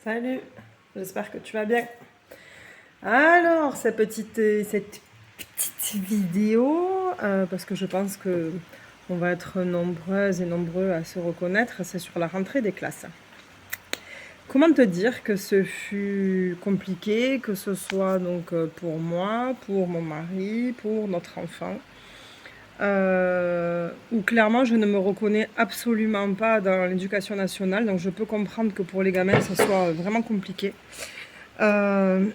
Salut, j'espère que tu vas bien. Alors, cette petite vidéo, parce que je pense que on va être nombreuses et nombreux à se reconnaître, c'est sur la rentrée des classes. Comment te dire que ce fut compliqué, que ce soit donc pour moi, pour mon mari, pour notre enfant, où clairement je ne me reconnais absolument pas dans l'éducation nationale, donc je peux comprendre que pour les gamins, ce soit vraiment compliqué. Euh,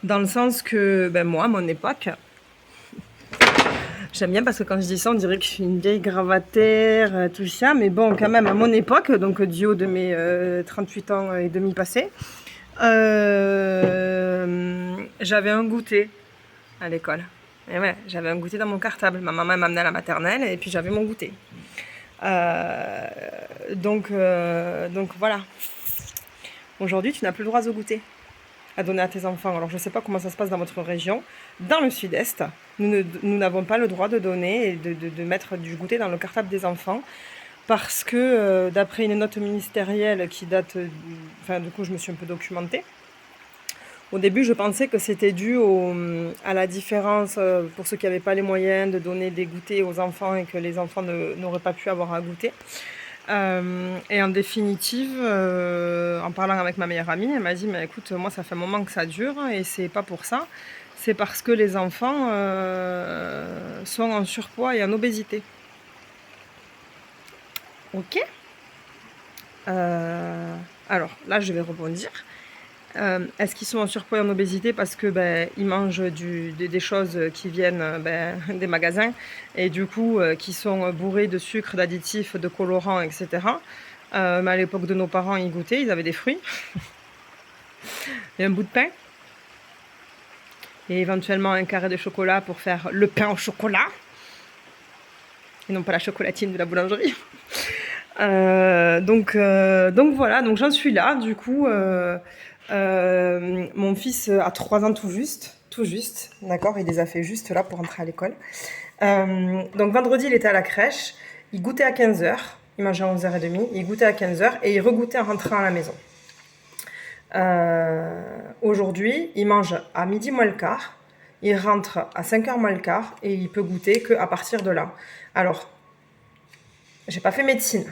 Dans le sens que, ben moi, à mon époque, j'aime bien parce que quand je dis ça, on dirait que je suis une vieille gravataire, tout ça, mais bon, quand même, à mon époque, donc du haut de mes 38 ans et demi passés, j'avais un goûter à l'école. Et ouais, j'avais un goûter dans mon cartable. Ma maman m'amenait à la maternelle et puis j'avais mon goûter. Euh, donc voilà. Aujourd'hui, tu n'as plus le droit au goûter à donner à tes enfants. Alors je ne sais pas comment ça se passe dans votre région. Dans le sud-est, nous n'avons pas le droit de donner et de mettre du goûter dans le cartable des enfants parce que d'après une note ministérielle qui date, enfin du coup je me suis un peu documentée. Au début je pensais que c'était dû à la différence pour ceux qui n'avaient pas les moyens de donner des goûters aux enfants et que les enfants n'auraient pas pu avoir à goûter. Et en définitive, en parlant avec ma meilleure amie, elle m'a dit mais écoute, moi ça fait un moment que ça dure et c'est pas pour ça, c'est parce que les enfants sont en surpoids et en obésité. Ok. Alors là je vais rebondir. Est-ce qu'ils sont en surpoids et en obésité parce que ils mangent des choses qui viennent des magasins et du coup qui sont bourrés de sucre, d'additifs, de colorants, etc. Mais à l'époque de nos parents, ils goûtaient, ils avaient des fruits et un bout de pain et éventuellement un carré de chocolat pour faire le pain au chocolat et non pas la chocolatine de la boulangerie. Donc voilà, donc j'en suis là. Du coup, mon fils a 3 ans tout juste, d'accord. Il les a fait juste là pour entrer à l'école. Donc vendredi, il était à la crèche. Il goûtait à 15h. Il mangeait à 11h30. Il goûtait à 15h et il regoûtait en rentrant à la maison. Aujourd'hui, il mange à midi moins le quart. Il rentre à 5h moins le quart et il peut goûter qu'à partir de là. Alors, j'ai pas fait médecine.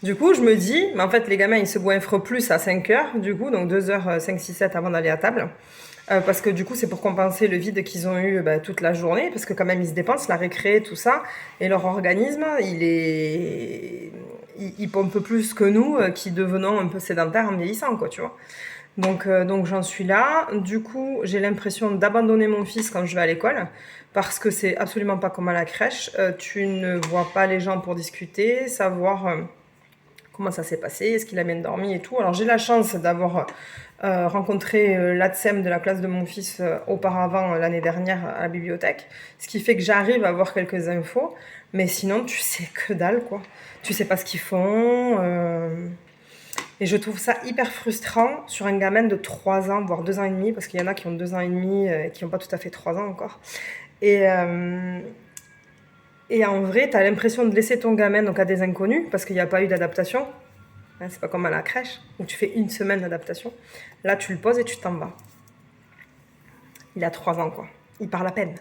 Du coup, je me dis, mais en fait, les gamins, ils se goinfrent plus à 5h, du coup, donc 2h, 5, 6, 7 avant d'aller à table. Parce que du coup, c'est pour compenser le vide qu'ils ont eu toute la journée, parce que quand même, ils se dépensent, la récré, tout ça, et leur organisme, il pompe plus que nous, qui devenons un peu sédentaires en vieillissant, quoi, tu vois. Donc j'en suis là. Du coup, j'ai l'impression d'abandonner mon fils quand je vais à l'école, parce que c'est absolument pas comme à la crèche. Tu ne vois pas les gens pour discuter, savoir comment ça s'est passé, est-ce qu'il a bien dormi et tout. Alors j'ai la chance d'avoir rencontré l'ATSEM de la classe de mon fils auparavant l'année dernière à la bibliothèque, ce qui fait que j'arrive à avoir quelques infos, mais sinon tu sais que dalle quoi. Tu sais pas ce qu'ils font. Et je trouve ça hyper frustrant sur un gamin de 3 ans, voire 2 ans et demi, parce qu'il y en a qui ont 2 ans et demi et qui n'ont pas tout à fait 3 ans encore. Et, euh, et en vrai, tu as l'impression de laisser ton gamin donc, à des inconnus, parce qu'il n'y a pas eu d'adaptation. Hein, c'est pas comme à la crèche, où tu fais une semaine d'adaptation. Là, tu le poses et tu t'en vas. Il a 3 ans, quoi. Il parle à peine.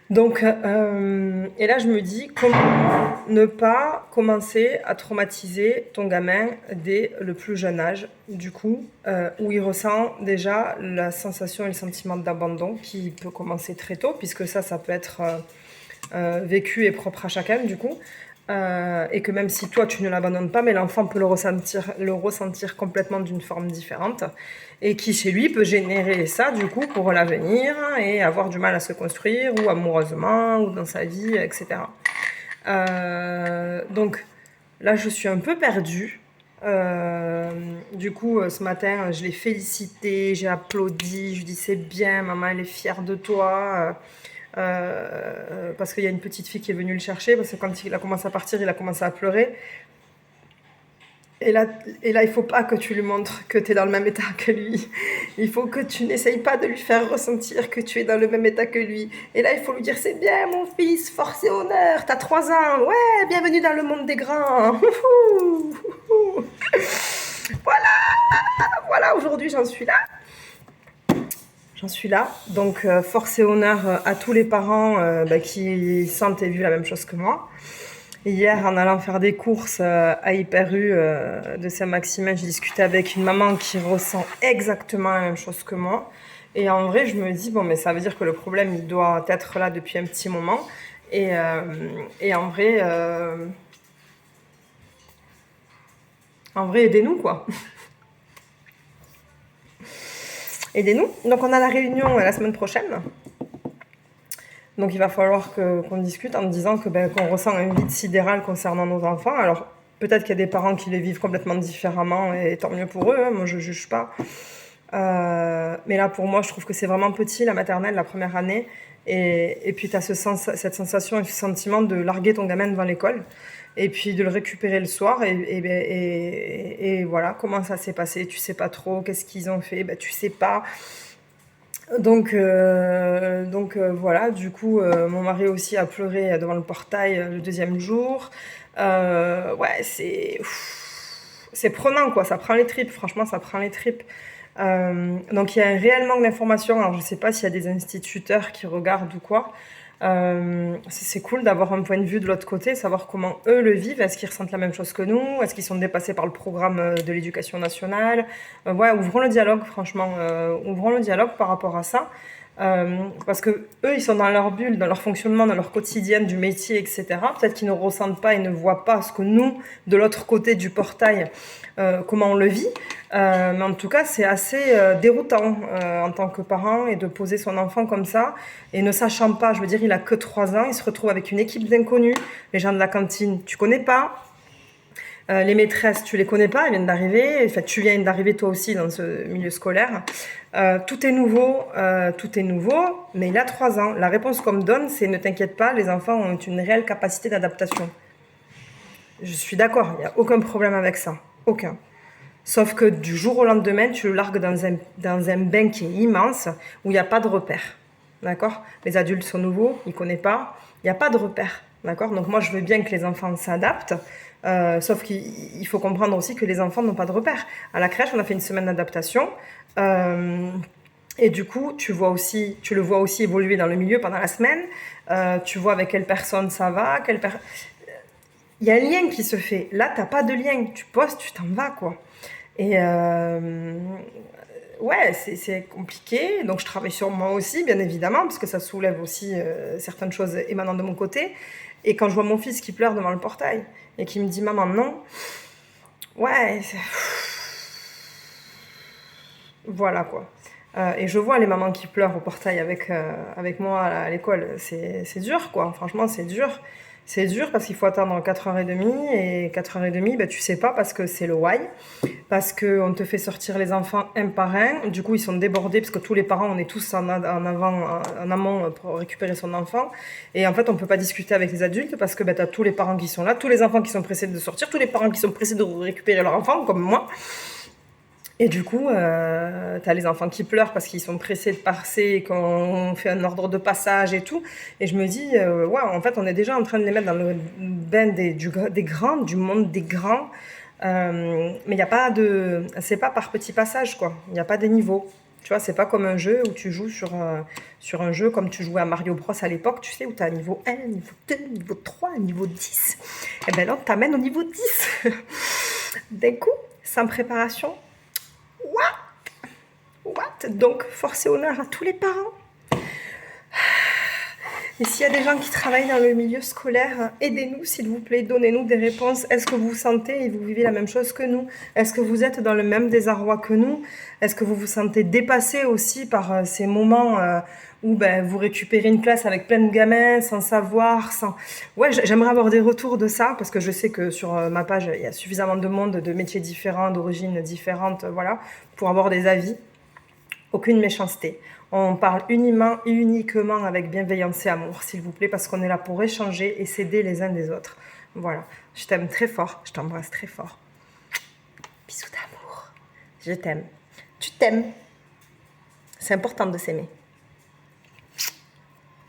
Donc, et là, je me dis, comment ne pas commencer à traumatiser ton gamin dès le plus jeune âge, du coup, où il ressent déjà la sensation et le sentiment d'abandon qui peut commencer très tôt, puisque ça peut être vécu et propre à chacun, du coup. Et que même si toi tu ne l'abandonnes pas, mais l'enfant peut le ressentir complètement d'une forme différente, et qui chez lui peut générer ça du coup pour l'avenir et avoir du mal à se construire ou amoureusement ou dans sa vie, etc. Donc là je suis un peu perdue. Du coup ce matin je l'ai félicité, j'ai applaudi, je lui dis c'est bien, maman elle est fière de toi. Parce qu'il y a une petite fille qui est venue le chercher, parce que quand il a commencé à partir, il a commencé à pleurer. Et là, il faut pas que tu lui montres que tu es dans le même état que lui. Il faut que tu n'essayes pas de lui faire ressentir que tu es dans le même état que lui. Et là, il faut lui dire, c'est bien mon fils, force et honneur, t'as 3 ans, ouais, bienvenue dans le monde des grands. Voilà, voilà, aujourd'hui j'en suis là. J'en suis là. Donc, force et honneur à tous les parents qui sentent et vivent la même chose que moi. Hier, en allant faire des courses à Hyper U de Saint-Maximin, j'ai discuté avec une maman qui ressent exactement la même chose que moi. Et en vrai, je me dis, bon, mais ça veut dire que le problème, il doit être là depuis un petit moment. Et en vrai, aidez-nous, quoi. Aidez-nous. Donc, on a la réunion la semaine prochaine. Donc il va falloir qu'on discute en disant qu'on ressent un vide sidéral concernant nos enfants. Alors peut-être qu'il y a des parents qui les vivent complètement différemment et tant mieux pour eux, hein, moi je ne juge pas. Mais là pour moi je trouve que c'est vraiment petit la maternelle, la première année. Et puis tu as cette sensation et ce sentiment de larguer ton gamin devant l'école et puis de le récupérer le soir et voilà comment ça s'est passé, tu sais pas trop, qu'est-ce qu'ils ont fait, tu sais pas. Donc voilà, du coup, mon mari aussi a pleuré devant le portail le deuxième jour. Ouais, c'est prenant, quoi. Ça prend les tripes, franchement, ça prend les tripes. Donc il y a un réel manque d'informations. Alors je sais pas s'il y a des instituteurs qui regardent ou quoi. C'est cool d'avoir un point de vue de l'autre côté, savoir comment eux le vivent. Est-ce qu'ils ressentent la même chose que nous? Est-ce qu'ils sont dépassés par le programme de l'éducation nationale? Ouais, ouvrons le dialogue, franchement. Ouvrons le dialogue par rapport à ça. Parce que eux, ils sont dans leur bulle, dans leur fonctionnement, dans leur quotidien du métier, etc. Peut-être qu'ils ne ressentent pas et ne voient pas ce que nous, de l'autre côté du portail, comment on le vit. Mais en tout cas, c'est assez déroutant en tant que parent et de poser son enfant comme ça et ne sachant pas, je veux dire, il a que 3 ans, il se retrouve avec une équipe d'inconnus, les gens de la cantine, tu connais pas. Les maîtresses, tu les connais pas, elles viennent d'arriver. Enfin, tu viens d'arriver toi aussi dans ce milieu scolaire. Tout est nouveau, mais il a 3 ans. La réponse qu'on me donne, c'est ne t'inquiète pas, les enfants ont une réelle capacité d'adaptation. Je suis d'accord, il n'y a aucun problème avec ça. Aucun. Sauf que du jour au lendemain, tu le largues dans un bain qui est immense, où il n'y a pas de repère. D'accord? Les adultes sont nouveaux, ils ne connaissent pas, il n'y a pas de repère. D'accord? Donc moi, je veux bien que les enfants s'adaptent, sauf qu'il faut comprendre aussi que les enfants n'ont pas de repère. À la crèche, on a fait une semaine d'adaptation, et du coup, tu le vois aussi évoluer dans le milieu pendant la semaine, tu vois avec quelle personne ça va, il y a un lien qui se fait. Là, tu n'as pas de lien, tu postes, tu t'en vas, quoi. Et ouais, c'est compliqué. Donc je travaille sur moi aussi, bien évidemment, parce que ça soulève aussi certaines choses émanant de mon côté. Et quand je vois mon fils qui pleure devant le portail et qui me dit maman non, ouais, voilà quoi. Et je vois les mamans qui pleurent au portail avec moi à l'école. C'est dur quoi, franchement c'est dur. C'est dur parce qu'il faut attendre 4h30 et 4h30, ben, tu sais pas parce que c'est le why, parce qu'on te fait sortir les enfants un par un, du coup ils sont débordés parce que tous les parents on est tous en amont pour récupérer son enfant et en fait on peut pas discuter avec les adultes parce que ben, tu as tous les parents qui sont là, tous les enfants qui sont pressés de sortir, tous les parents qui sont pressés de récupérer leur enfant comme moi. Et du coup, t'as les enfants qui pleurent parce qu'ils sont pressés de passer, qu'on fait un ordre de passage et tout. Et je me dis, ouais, en fait, on est déjà en train de les mettre dans le bain des grands, du monde des grands. Mais il n'y a pas de... C'est pas par petits passages, quoi. Il n'y a pas des niveaux. Tu vois, c'est pas comme un jeu où tu joues sur un jeu comme tu jouais à Mario Bros à l'époque, tu sais, où tu as niveau 1, niveau 2, niveau 3, niveau 10. Et bien là, on t'amène au niveau 10. D'un coup, sans préparation. What? Donc, force et honneur à tous les parents. Et s'il y a des gens qui travaillent dans le milieu scolaire, aidez-nous s'il vous plaît, donnez-nous des réponses. Est-ce que vous sentez et vous vivez la même chose que nous? Est-ce que vous êtes dans le même désarroi que nous? Est-ce que vous vous sentez dépassé aussi par ces moments où vous récupérez une classe avec plein de gamins sans savoir, Ouais, j'aimerais avoir des retours de ça parce que je sais que sur ma page, il y a suffisamment de monde, de métiers différents, d'origines différentes, voilà, pour avoir des avis. Aucune méchanceté. On parle uniquement avec bienveillance et amour, s'il vous plaît, parce qu'on est là pour échanger et s'aider les uns des autres. Voilà. Je t'aime très fort. Je t'embrasse très fort. Bisous d'amour. Je t'aime. Tu t'aimes. C'est important de s'aimer.